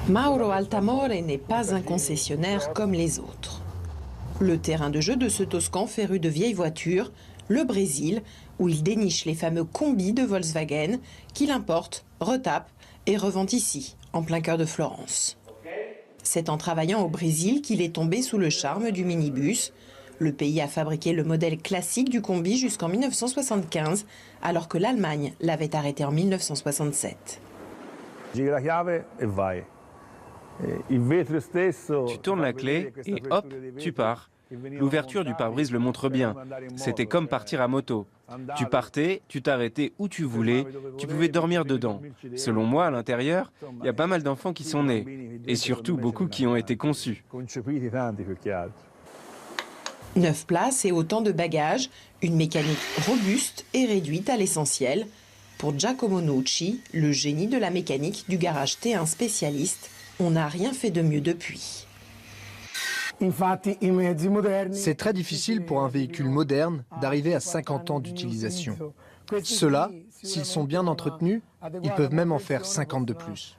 Mauro Altamore n'est pas un concessionnaire comme les autres. Le terrain de jeu de ce Toscan féru de vieilles voitures, le Brésil, où il déniche les fameux combis de Volkswagen qu'il importe, retape et revend ici, en plein cœur de Florence. C'est en travaillant au Brésil qu'il est tombé sous le charme du minibus. Le pays a fabriqué le modèle classique du combi jusqu'en 1975, alors que l'Allemagne l'avait arrêté en 1967. Giri la chiave e vai. Il vetro stesso. Tu tournes la clé et hop, tu pars. L'ouverture du pare-brise le montre bien. C'était comme partir à moto. Tu partais, tu t'arrêtais où tu voulais, tu pouvais dormir dedans. Selon moi, à l'intérieur, il y a pas mal d'enfants qui sont nés. Et surtout, beaucoup qui ont été conçus. 9 places et autant de bagages, une mécanique robuste et réduite à l'essentiel. Pour Giacomo Nucci, le génie de la mécanique du garage T1 spécialiste, on n'a rien fait de mieux depuis. C'est très difficile pour un véhicule moderne d'arriver à 50 ans d'utilisation. Ceux-là, s'ils sont bien entretenus, ils peuvent même en faire 50 de plus.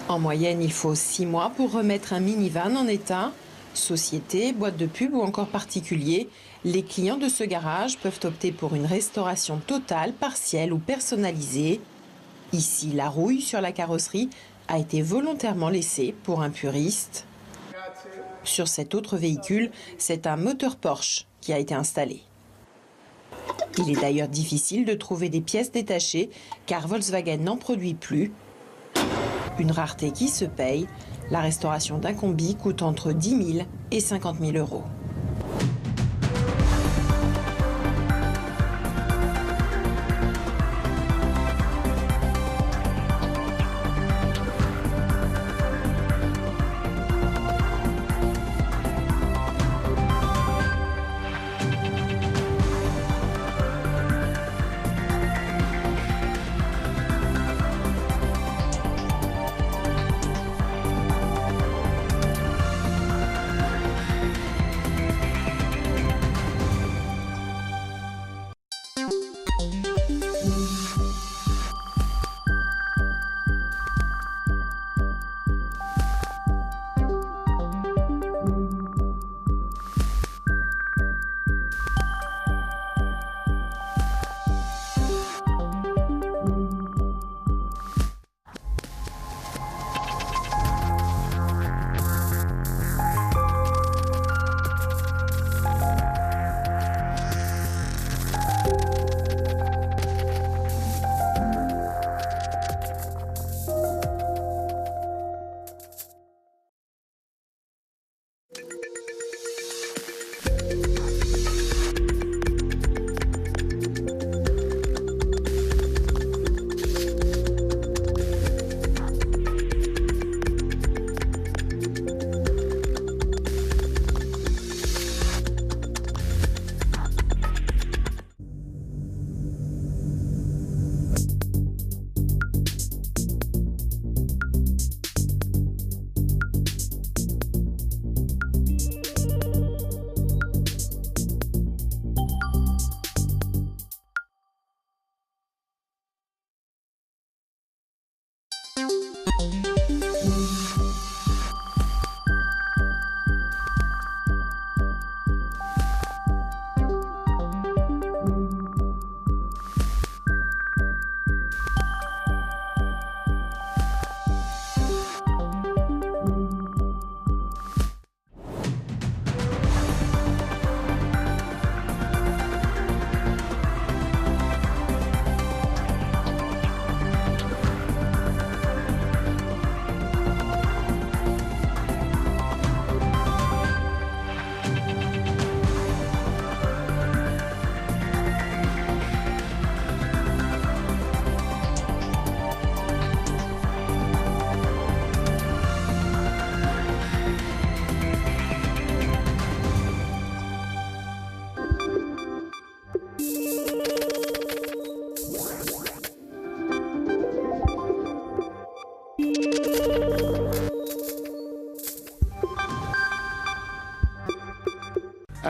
En moyenne, il faut 6 mois pour remettre un minivan en état. Société, boîte de pub ou encore particulier, les clients de ce garage peuvent opter pour une restauration totale, partielle ou personnalisée. Ici, la rouille sur la carrosserie a été volontairement laissée pour un puriste. Sur cet autre véhicule, c'est un moteur Porsche qui a été installé. Il est d'ailleurs difficile de trouver des pièces détachées car Volkswagen n'en produit plus. Une rareté qui se paye. La restauration d'un combi coûte entre 10 000 et 50 000 euros.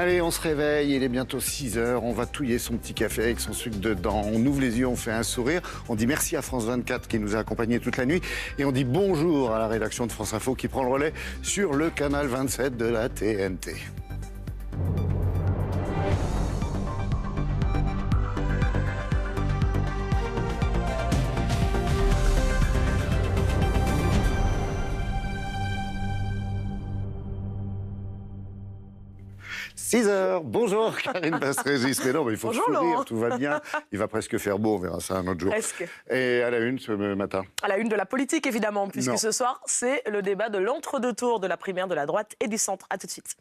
Allez, on se réveille, il est bientôt 6h, on va touiller son petit café avec son sucre dedans, on ouvre les yeux, on fait un sourire, on dit merci à France 24 qui nous a accompagnés toute la nuit et on dit bonjour à la rédaction de France Info qui prend le relais sur le canal 27 de la TNT. « 6h, bonjour Karine Basse-Régis. » Mais non, mais il faut sourire, Laurent. Tout va bien. Il va presque faire beau, on verra ça un autre jour. Presque. Et à la une ce matin. À la une de la politique, évidemment, puisque non. Ce soir, c'est le débat de l'entre-deux tours de la primaire de la droite et du centre. À tout de suite.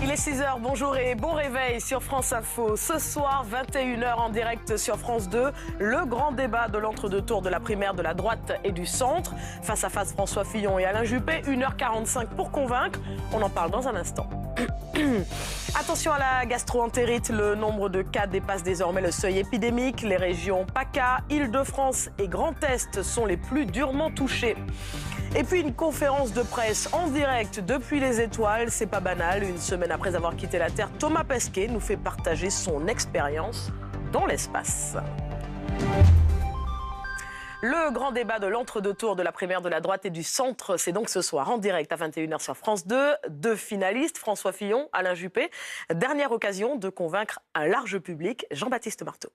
Il est 6h, bonjour et bon réveil sur France Info. Ce soir, 21h en direct sur France 2, le grand débat de l'entre-deux tours de la primaire de la droite et du centre. Face à face, François Fillon et Alain Juppé, 1h45 pour convaincre. On en parle dans un instant. Attention à la gastro-entérite, le nombre de cas dépasse désormais le seuil épidémique. Les régions PACA, Île-de-France et Grand Est sont les plus durement touchées. Et puis une conférence de presse en direct depuis les étoiles, c'est pas banal. Une semaine après avoir quitté la Terre, Thomas Pesquet nous fait partager son expérience dans l'espace. Le grand débat de l'entre-deux tours de la primaire de la droite et du centre, c'est donc ce soir en direct à 21h sur France 2. Deux finalistes, François Fillon, Alain Juppé. Dernière occasion de convaincre un large public, Jean-Baptiste Marteau.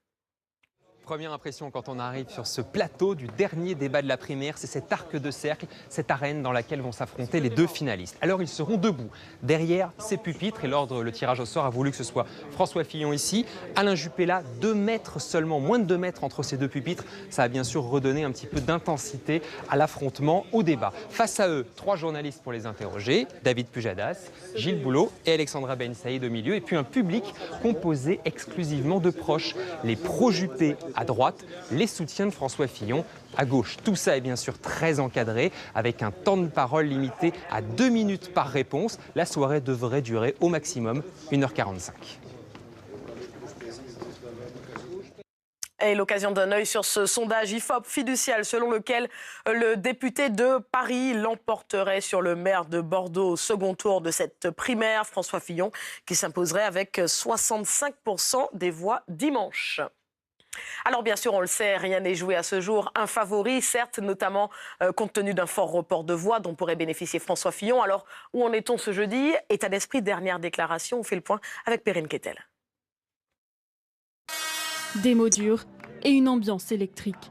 Première impression quand on arrive sur ce plateau du dernier débat de la primaire, c'est cet arc de cercle, cette arène dans laquelle vont s'affronter les deux finalistes. Alors ils seront debout, derrière ces pupitres, et l'ordre, le tirage au sort a voulu que ce soit François Fillon ici, Alain Juppé là, 2 mètres seulement, moins de 2 mètres entre ces deux pupitres. Ça a bien sûr redonné un petit peu d'intensité à l'affrontement, au débat. Face à eux, 3 journalistes pour les interroger, David Pujadas, Gilles Boulot et Alexandra Ben Saïd au milieu, et puis un public composé exclusivement de proches, les pro-Juppé à droite, les soutiens de François Fillon à gauche. Tout ça est bien sûr très encadré, avec un temps de parole limité à 2 minutes par réponse. La soirée devrait durer au maximum 1h45. Et l'occasion d'un œil sur ce sondage IFOP fiducial selon lequel le député de Paris l'emporterait sur le maire de Bordeaux au second tour de cette primaire, François Fillon, qui s'imposerait avec 65% des voix dimanche. Alors bien sûr, on le sait, rien n'est joué à ce jour. Un favori, certes, notamment compte tenu d'un fort report de voix dont pourrait bénéficier François Fillon. Alors, où en est-on ce jeudi? État d'esprit, dernière déclaration. On fait le point avec Perrine Kettel. Des mots durs et une ambiance électrique.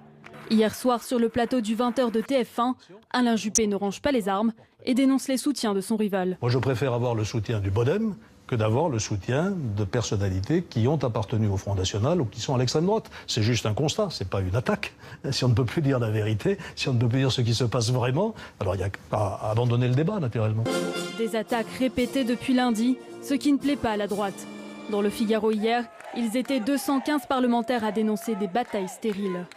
Hier soir, sur le plateau du 20h de TF1, Alain Juppé ne range pas les armes et dénonce les soutiens de son rival. Moi, je préfère avoir le soutien du Bodem que d'avoir le soutien de personnalités qui ont appartenu au Front National ou qui sont à l'extrême droite. C'est juste un constat, c'est pas une attaque. Si on ne peut plus dire la vérité, si on ne peut plus dire ce qui se passe vraiment, alors il n'y a qu'à abandonner le débat, naturellement. Des attaques répétées depuis lundi, ce qui ne plaît pas à la droite. Dans le Figaro hier, ils étaient 215 parlementaires à dénoncer des batailles stériles.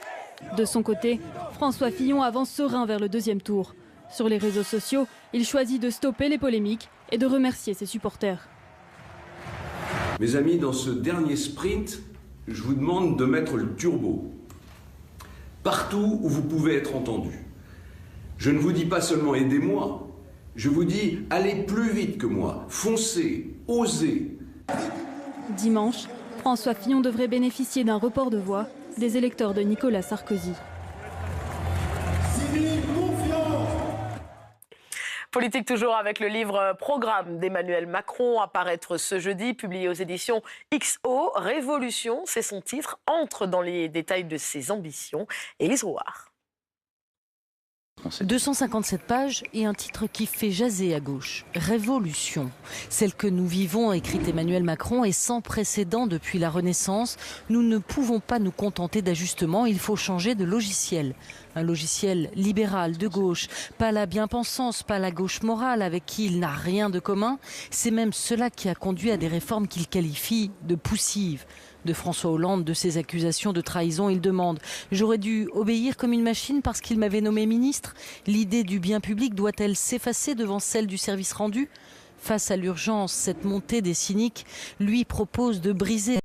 De son côté, François Fillon avance serein vers le deuxième tour. Sur les réseaux sociaux, il choisit de stopper les polémiques et de remercier ses supporters. Mes amis, dans ce dernier sprint, je vous demande de mettre le turbo. Partout où vous pouvez être entendu. Je ne vous dis pas seulement aidez-moi, je vous dis allez plus vite que moi, foncez, osez. Dimanche, François Fillon devrait bénéficier d'un report de voix des électeurs de Nicolas Sarkozy. Politique toujours avec le livre Programme d'Emmanuel Macron, à paraître ce jeudi, publié aux éditions XO. Révolution, c'est son titre, entre dans les détails de ses ambitions. Élise Rouard. 257 pages et un titre qui fait jaser à gauche. Révolution. Celle que nous vivons, écrit Emmanuel Macron, est sans précédent depuis la Renaissance. Nous ne pouvons pas nous contenter d'ajustements, il faut changer de logiciel. Un logiciel libéral, de gauche, pas la bien-pensance, pas la gauche morale avec qui il n'a rien de commun. C'est même cela qui a conduit à des réformes qu'il qualifie de poussives. de François Hollande de ces accusations de trahison. Il demande « J'aurais dû obéir comme une machine parce qu'il m'avait nommé ministre. L'idée du bien public doit-elle s'effacer devant celle du service rendu ?» Face à l'urgence, cette montée des cyniques lui propose de briser